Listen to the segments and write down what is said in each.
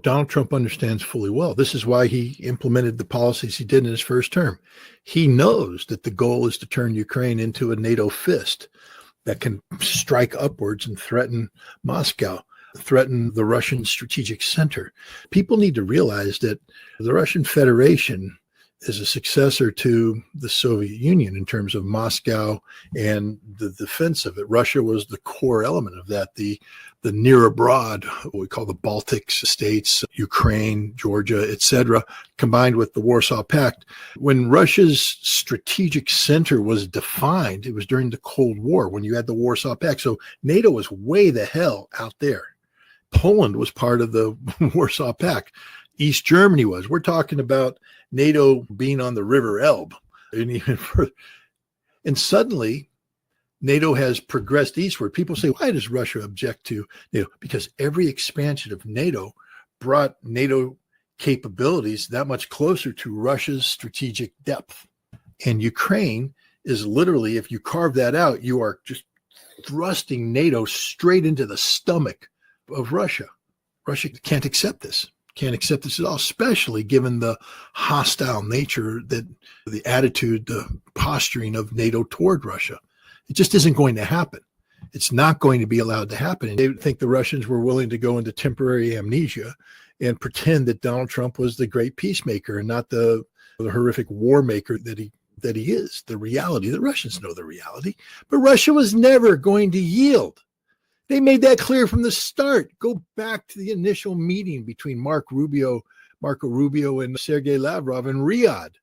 Donald Trump understands fully well. This is why he implemented the policies he did in his first term. He knows that the goal is to turn Ukraine into a NATO fist that can strike upwards and threaten Moscow, threaten the Russian strategic center. People need to realize that the Russian Federation is a successor to the Soviet Union in terms of Moscow and the defense of it. Russia was the core element of that. The near abroad, what we call the Baltic states, Ukraine, Georgia, etc., combined with the Warsaw Pact. When Russia's strategic center was defined, it was during the Cold War when you had the Warsaw Pact. So NATO was way the hell out there. Poland was part of the Warsaw Pact. East Germany was. We're talking about NATO being on the River Elbe and even further. And suddenly, NATO has progressed eastward. People say, why does Russia object to NATO? Because every expansion of NATO brought NATO capabilities that much closer to Russia's strategic depth. And Ukraine is literally, if you carve that out, you are just thrusting NATO straight into the stomach of Russia. Russia can't accept this. Can't accept this at all, especially given the hostile nature, that the attitude, the posturing of NATO toward Russia. It just isn't going to happen. It's not going to be allowed to happen. And they think the Russians were willing to go into temporary amnesia and pretend that Donald Trump was the great peacemaker and not the horrific war maker that he is. The reality, the Russians know the reality, but Russia was never going to yield. They made that clear from the start. Go back to the initial meeting between Marco Rubio and Sergei Lavrov in Riyadh.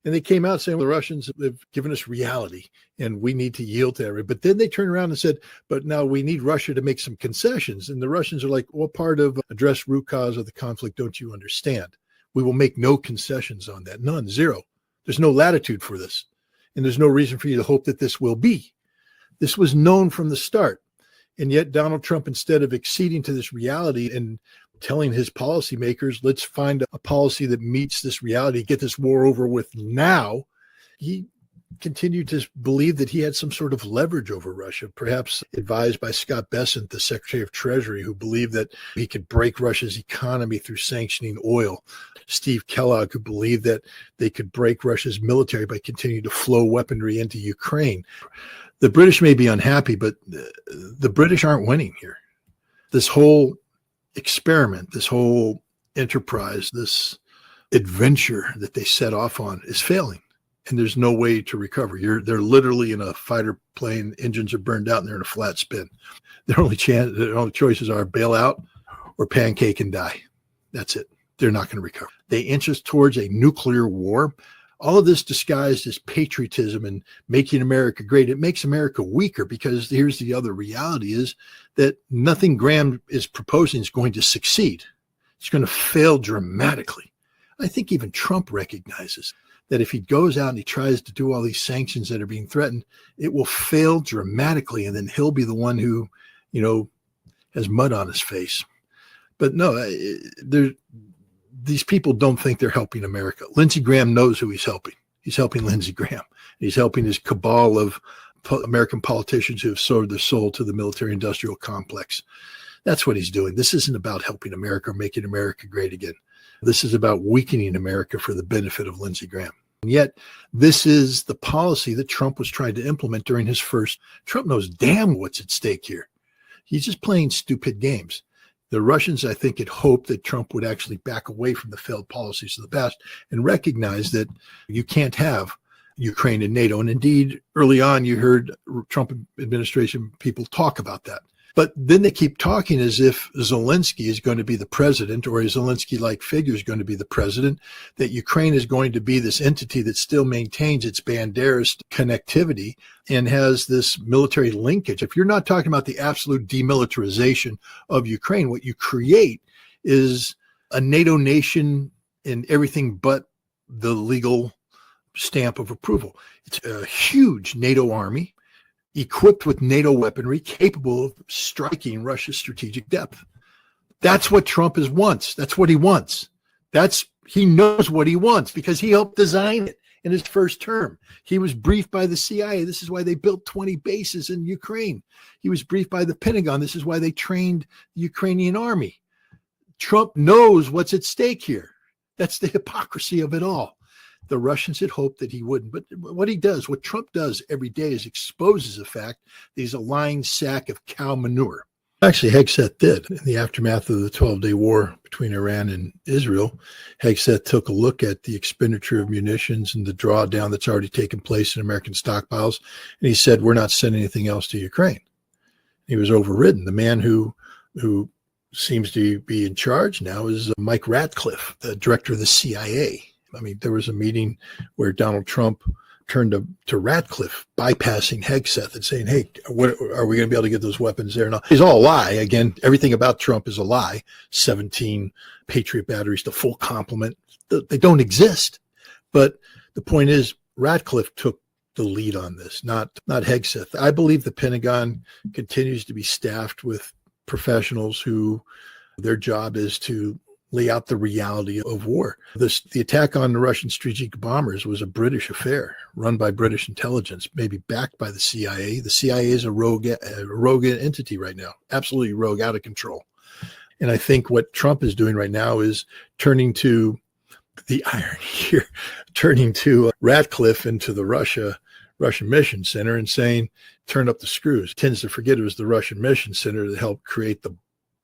And they came out saying, well, the Russians have given us reality and we need to yield to everything. But then they turned around and said, but now we need Russia to make some concessions. And the Russians are like, what part of address root cause of the conflict don't you understand? We will make no concessions on that. None, zero. There's no latitude for this. And there's no reason for you to hope that this will be. This was known from the start. And yet Donald Trump, instead of acceding to this reality and telling his policymakers, let's find a policy that meets this reality, get this war over with now, he continued to believe that he had some sort of leverage over Russia, perhaps advised by Scott Bessent, the Secretary of Treasury, who believed that he could break Russia's economy through sanctioning oil. Steve Kellogg, who believed that they could break Russia's military by continuing to flow weaponry into Ukraine. The British may be unhappy, but the British aren't winning here. This whole experiment, this whole enterprise, this adventure that they set off on is failing, and there's no way to recover. They're literally in a fighter plane, engines are burned out, and they're in a flat spin. Their only choices are bail out or pancake and die. That's it. They're not going to recover. They inch us towards a nuclear war. All of this disguised as patriotism and making America great. It makes America weaker, because here's the other reality is that nothing Graham is proposing is going to succeed. It's going to fail dramatically. I think even Trump recognizes that if he goes out and he tries to do all these sanctions that are being threatened, it will fail dramatically. And then he'll be the one who, has mud on his face. But no, these people don't think they're helping America. Lindsey Graham knows who he's helping. He's helping Lindsey Graham. He's helping his cabal of American politicians who have sold their soul to the military-industrial complex. That's what he's doing. This isn't about helping America or making America great again. This is about weakening America for the benefit of Lindsey Graham. And yet, this is the policy that Trump was trying to implement during his first. Trump knows damn what's at stake here. He's just playing stupid games. The Russians, I think, had hoped that Trump would actually back away from the failed policies of the past and recognize that you can't have Ukraine and NATO. And indeed, early on, you heard Trump administration people talk about that. But then they keep talking as if Zelensky is going to be the president, or a Zelensky-like figure is going to be the president, that Ukraine is going to be this entity that still maintains its Banderist connectivity and has this military linkage. If you're not talking about the absolute demilitarization of Ukraine, what you create is a NATO nation in everything but the legal stamp of approval. It's a huge NATO army, equipped with NATO weaponry, capable of striking Russia's strategic depth. That's what Trump wants. That's what he wants. He knows what he wants because he helped design it in his first term. He was briefed by the CIA. This is why they built 20 bases in Ukraine. He was briefed by the Pentagon. This is why they trained the Ukrainian army. Trump knows what's at stake here. That's the hypocrisy of it all. The Russians had hoped that he wouldn't. But what Trump does every day is exposes the fact that he's a lying sack of cow manure. Actually, Hegseth did. In the aftermath of the 12-day war between Iran and Israel, Hegseth took a look at the expenditure of munitions and the drawdown that's already taken place in American stockpiles. And he said, we're not sending anything else to Ukraine. He was overridden. The man who seems to be in charge now is Mike Ratcliffe, the director of the CIA. I mean, there was a meeting where Donald Trump turned to Ratcliffe, bypassing Hegseth and saying, hey, are we going to be able to get those weapons there? No, it's all a lie. Again, everything about Trump is a lie. 17 Patriot batteries, the full complement. They don't exist. But the point is, Ratcliffe took the lead on this, not Hegseth. I believe the Pentagon continues to be staffed with professionals who their job is to lay out the reality of war. The attack on the Russian strategic bombers was a British affair run by British intelligence, maybe backed by the CIA. The CIA is a rogue entity right now, absolutely rogue, out of control. And I think what Trump is doing right now is turning to the irony here, turning to Ratcliffe into the Russian Mission Center and saying, turn up the screws. Tends to forget it was the Russian Mission Center that helped create the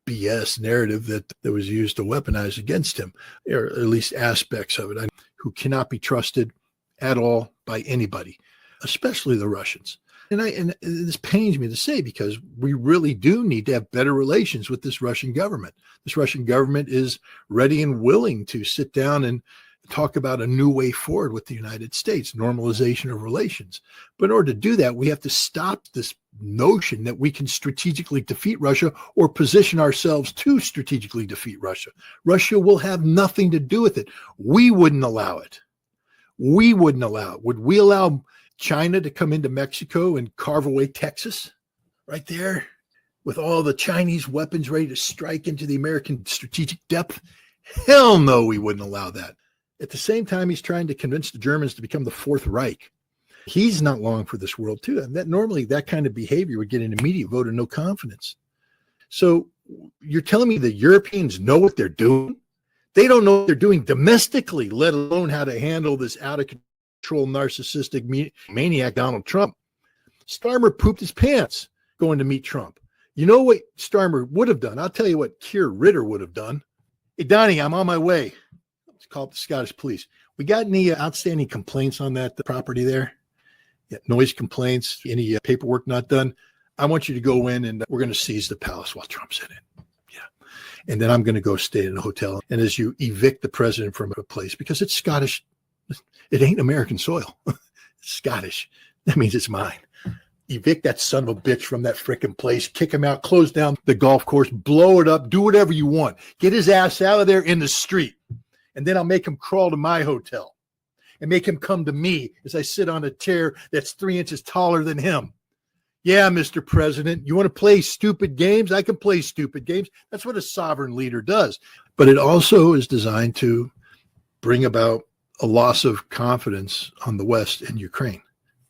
BS narrative that was used to weaponize against him, or at least aspects of it, who cannot be trusted at all by anybody, especially the Russians. And this pains me to say, because we really do need to have better relations with this Russian government. This Russian government is ready and willing to sit down and talk about a new way forward with the United States, normalization of relations. But in order to do that, we have to stop this notion that we can strategically defeat Russia or position ourselves to strategically defeat Russia. Russia will have nothing to do with it. We wouldn't allow it. We wouldn't allow it. Would we allow China to come into Mexico and carve away Texas right there with all the Chinese weapons ready to strike into the American strategic depth? Hell no, we wouldn't allow that. At the same time, he's trying to convince the Germans to become the Fourth Reich. He's not long for this world, too. And normally that kind of behavior would get an immediate vote of no confidence. So you're telling me the Europeans know what they're doing? They don't know what they're doing domestically, let alone how to handle this out of control, narcissistic maniac, Donald Trump. Starmer pooped his pants going to meet Trump. You know what Starmer would have done? I'll tell you what Ritter would have done. Hey, Donnie, I'm on my way. Call up the Scottish police. We got any outstanding complaints on that property there? Yeah, noise complaints, any paperwork not done? I want you to go in and we're going to seize the palace while Trump's in it. Yeah. And then I'm going to go stay in a hotel. And as you evict the president from a place, because it's Scottish, it ain't American soil. It's Scottish. That means it's mine. Evict that son of a bitch from that frickin' place, kick him out, close down the golf course, blow it up, do whatever you want. Get his ass out of there in the street. And then I'll make him crawl to my hotel and make him come to me as I sit on a chair that's 3 inches taller than him. Yeah, Mr. President, you want to play stupid games? I can play stupid games. That's what a sovereign leader does. But it also is designed to bring about a loss of confidence on the West and Ukraine,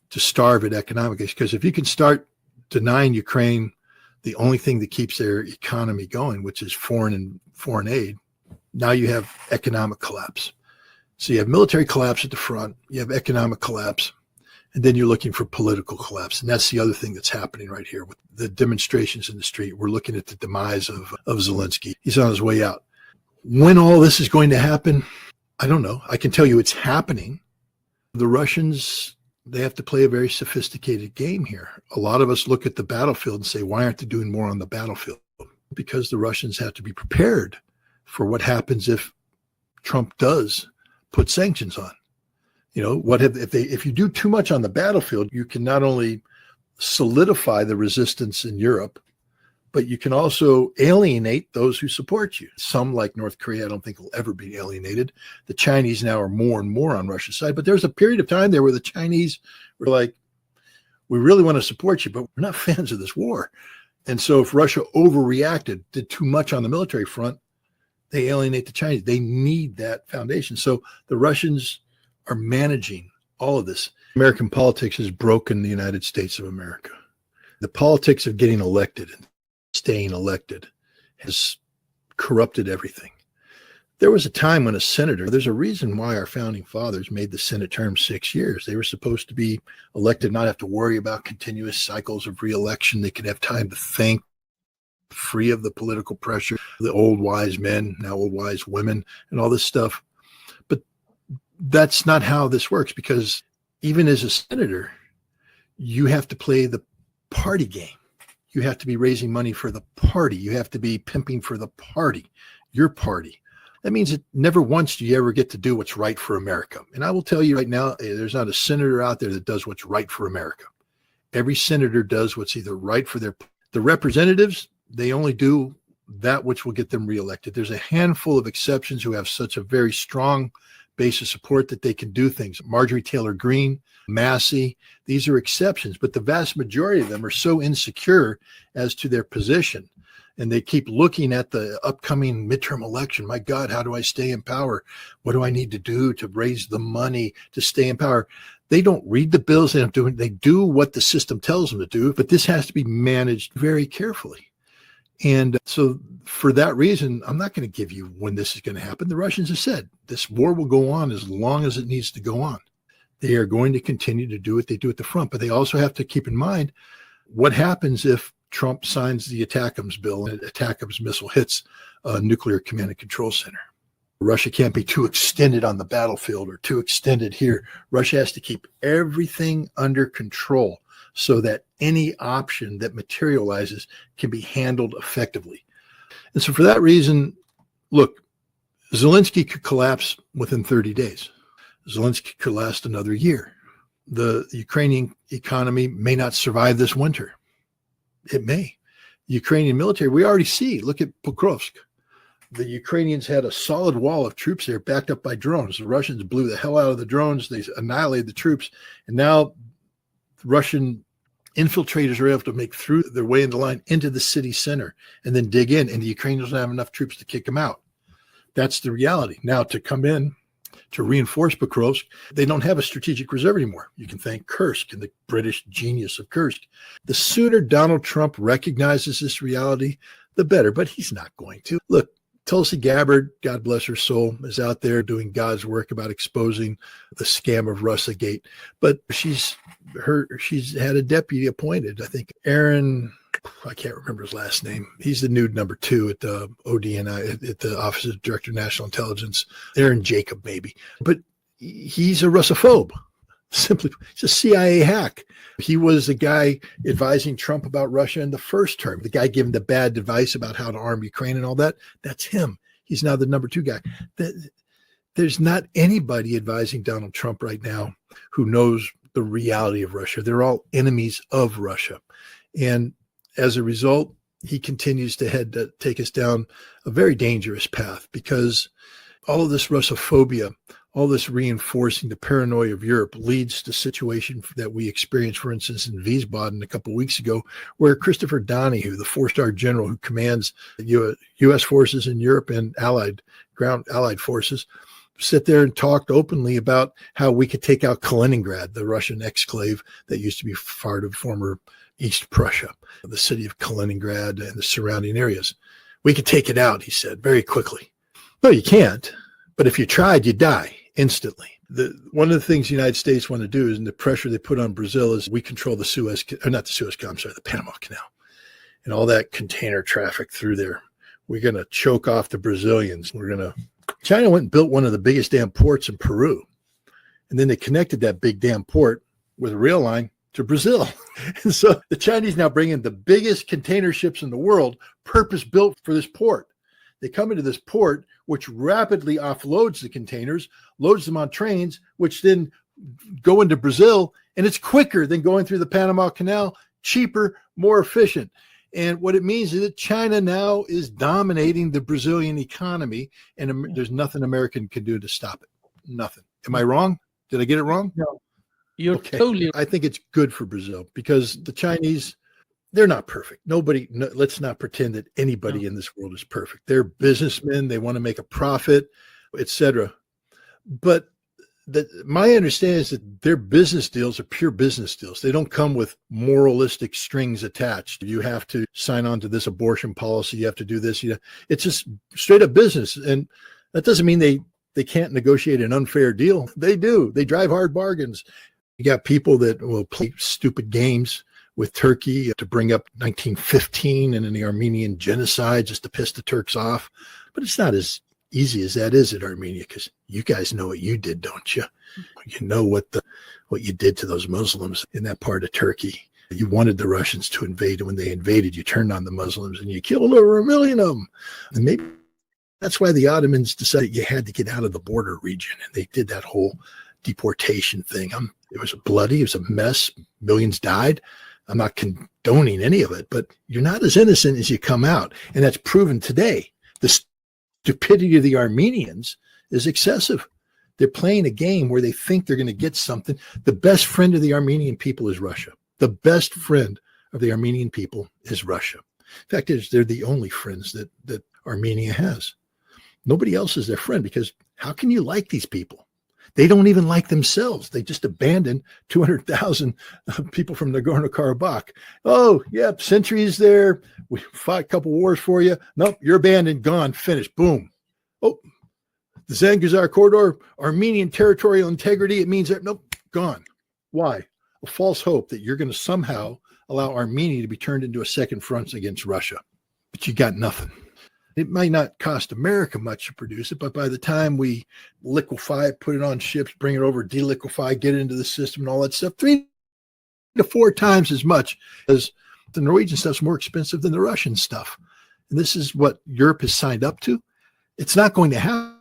to starve it economically. Because if you can start denying Ukraine the only thing that keeps their economy going, which is foreign aid, now you have economic collapse. So you have military collapse at the front, you have economic collapse, and then you're looking for political collapse. And that's the other thing that's happening right here with the demonstrations in the street. We're looking at the demise of Zelensky. He's on his way out. When all this is going to happen, I don't know. I can tell you it's happening. The Russians, they have to play a very sophisticated game here. A lot of us look at the battlefield and say, why aren't they doing more on the battlefield? Because the Russians have to be prepared for what happens if Trump does put sanctions on. You know, if you do too much on the battlefield, you can not only solidify the resistance in Europe, but you can also alienate those who support you. Some, like North Korea, I don't think will ever be alienated. The Chinese now are more and more on Russia's side, but there's a period of time there where the Chinese were like, we really want to support you, but we're not fans of this war. And so if Russia overreacted, did too much on the military front, they alienate the Chinese. They need that foundation. So the Russians are managing all of this. American politics has broken the United States of America. The politics of getting elected and staying elected has corrupted everything. There was a time when a senator, there's a reason why our founding fathers made the Senate term 6 years. They were supposed to be elected, not have to worry about continuous cycles of reelection. They could have time to think, free of the political pressure, the old wise men, now old wise women, and all this stuff. But that's not how this works, because even as a senator, you have to play the party game. You have to be raising money for the party. You have to be pimping for the party, your party. That means that never once do you ever get to do what's right for America. And I will tell you right now, there's not a senator out there that does what's right for America. Every senator does what's either right for the representatives. They only do that which will get them reelected. There's a handful of exceptions who have such a very strong base of support that they can do things. Marjorie Taylor Greene, Massey, these are exceptions, but the vast majority of them are so insecure as to their position. And they keep looking at the upcoming midterm election. My God, how do I stay in power? What do I need to do to raise the money to stay in power? They don't read the bills. They don't do it. They do what the system tells them to do, but this has to be managed very carefully. And so for that reason, I'm not going to give you when this is going to happen. The Russians have said this war will go on as long as it needs to go on. They are going to continue to do what they do at the front, but they also have to keep in mind what happens if Trump signs the ATACMS bill and ATACMS missile hits a nuclear command and control center. Russia can't be too extended on the battlefield or too extended here. Russia has to keep everything under control so that any option that materializes can be handled effectively. And so for that reason, look, Zelensky could collapse within 30 days. Zelensky could last another year. The Ukrainian economy may not survive this winter. It may. The Ukrainian military, we already see, look at Pokrovsk. The Ukrainians had a solid wall of troops there backed up by drones. The Russians blew the hell out of the drones. They annihilated the troops. And now Russian infiltrators are able to make through their way in the line into the city center and then dig in. And the Ukrainians don't have enough troops to kick them out. That's the reality. Now, to come in to reinforce Pokrovsk, they don't have a strategic reserve anymore. You can thank Kursk and the British genius of Kursk. The sooner Donald Trump recognizes this reality, the better, but he's not going to. Look, Tulsi Gabbard, God bless her soul, is out there doing God's work about exposing the scam of Russagate. But she's had a deputy appointed. I think Aaron, I can't remember his last name. He's the new number 2 at the ODNI, at the Office of Director of National Intelligence. Aaron Jacob, maybe. But he's a Russophobe. Simply, he's a CIA hack. He was the guy advising Trump about Russia in the first term. The guy giving the bad advice about how to arm Ukraine and all that. That's him. He's now the number 2 guy. There's not anybody advising Donald Trump right now who knows the reality of Russia. They're all enemies of Russia. And as a result, he continues to take us down a very dangerous path, because all of this Russophobia, all this reinforcing the paranoia of Europe leads to a situation that we experienced, for instance, in Wiesbaden a couple of weeks ago, where Christopher Donahue, the 4-star general who commands U.S. forces in Europe and allied forces, sit there and talked openly about how we could take out Kaliningrad, the Russian exclave that used to be part of former East Prussia, the city of Kaliningrad and the surrounding areas. We could take it out, he said, very quickly. No, you can't. But if you tried, you'd die instantly. One of the things the United States want to do is, and the pressure they put on Brazil, is we control the Panama Canal and all that container traffic through there. We're going to choke off the Brazilians. China went and built one of the biggest damn ports in Peru. And then they connected that big damn port with a rail line to Brazil. And so the Chinese now bring in the biggest container ships in the world, purpose built for this port. They come into this port, which rapidly offloads the containers, loads them on trains, which then go into Brazil, and it's quicker than going through the Panama Canal, cheaper, more efficient. And what it means is that China now is dominating the Brazilian economy, and there's nothing America can do to stop it. Nothing. Am I wrong? Did I get it wrong? No, you're okay. Totally. I think it's good for Brazil, because the Chinese, they're not perfect. Let's not pretend that anybody in this world is perfect. They're businessmen. They want to make a profit, etc. But My understanding is that their business deals are pure business deals. They don't come with moralistic strings attached. You have to sign on to this abortion policy. You have to do this. It's just straight up business. And that doesn't mean they can't negotiate an unfair deal. They do. They drive hard bargains. You got people that will play stupid games with Turkey to bring up 1915 and then the Armenian genocide just to piss the Turks off. But it's not as easy as that is at Armenia, because you guys know what you did, don't you? You know what you did to those Muslims in that part of Turkey. You wanted the Russians to invade, and when they invaded, you turned on the Muslims and you killed over 1 million of them. And maybe that's why the Ottomans decided you had to get out of the border region, and they did that whole deportation thing. It was bloody, it was a mess, millions died. I'm not condoning any of it, but you're not as innocent as you come out, and that's proven today. The stupidity of the Armenians is excessive. They're playing a game where they think they're going to get something. The best friend of the Armenian people is Russia. The best friend of the Armenian people is Russia. In fact, they're the only friends that Armenia has. Nobody else is their friend, because how can you like these people? They don't even like themselves. They just abandoned 200,000 people from Nagorno-Karabakh. Oh, yeah, centuries there. We fought a couple wars for you. Nope, you're abandoned, gone, finished, boom. Oh, the Zangezur corridor, Armenian territorial integrity, it means that, nope, gone. Why? A false hope that you're going to somehow allow Armenia to be turned into a second front against Russia. But you got nothing. It might not cost America much to produce it, but by the time we liquefy it, put it on ships, bring it over, deliquefy, get it into the system and all that stuff, 3 to 4 times as much, as the Norwegian stuff's more expensive than the Russian stuff. And this is what Europe has signed up to. It's not going to happen,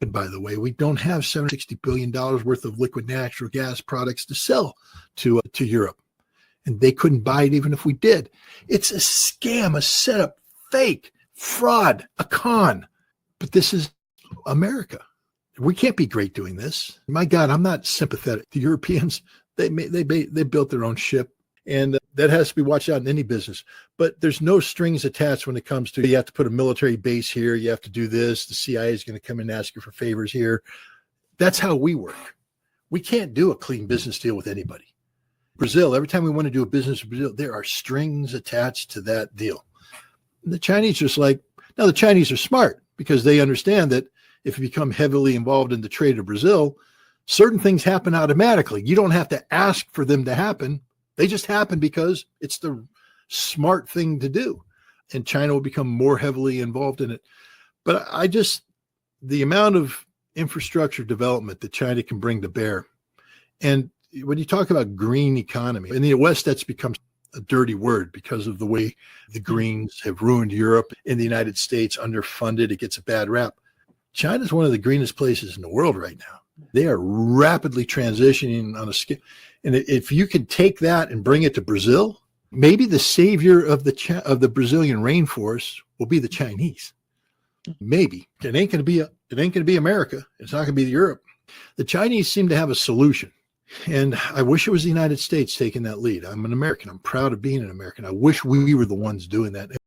by the way. We don't have $760 billion worth of liquid natural gas products to sell to Europe. And they couldn't buy it even if we did. It's a scam, a setup, fake. Fraud, a con. But this is America. We can't be great doing this. My God, I'm not sympathetic. The Europeans, they built their own ship, and that has to be watched out in any business. But there's no strings attached when it comes to, you have to put a military base here, you have to do this, the CIA is going to come and ask you for favors here. That's how we work. We can't do a clean business deal with anybody. Brazil, every time we want to do a business with Brazil, there are strings attached to that deal. The Chinese just like, now the Chinese are smart, because they understand that if you become heavily involved in the trade of Brazil, certain things happen automatically. You don't have to ask for them to happen. They just happen because it's the smart thing to do. And China will become more heavily involved in it. But the amount of infrastructure development that China can bring to bear. And when you talk about green economy, in the West, that's become a dirty word because of the way the Greens have ruined Europe. In the United States, underfunded, it gets a bad rap. China is one of the greenest places in the world right now. They are rapidly transitioning on a scale. And if you can take that and bring it to Brazil, maybe the savior of the Brazilian rainforest will be the Chinese. Maybe. It ain't going to be America. It's not going to be Europe. The Chinese seem to have a solution. And I wish it was the United States taking that lead. I'm an American. I'm proud of being an American. I wish we were the ones doing that.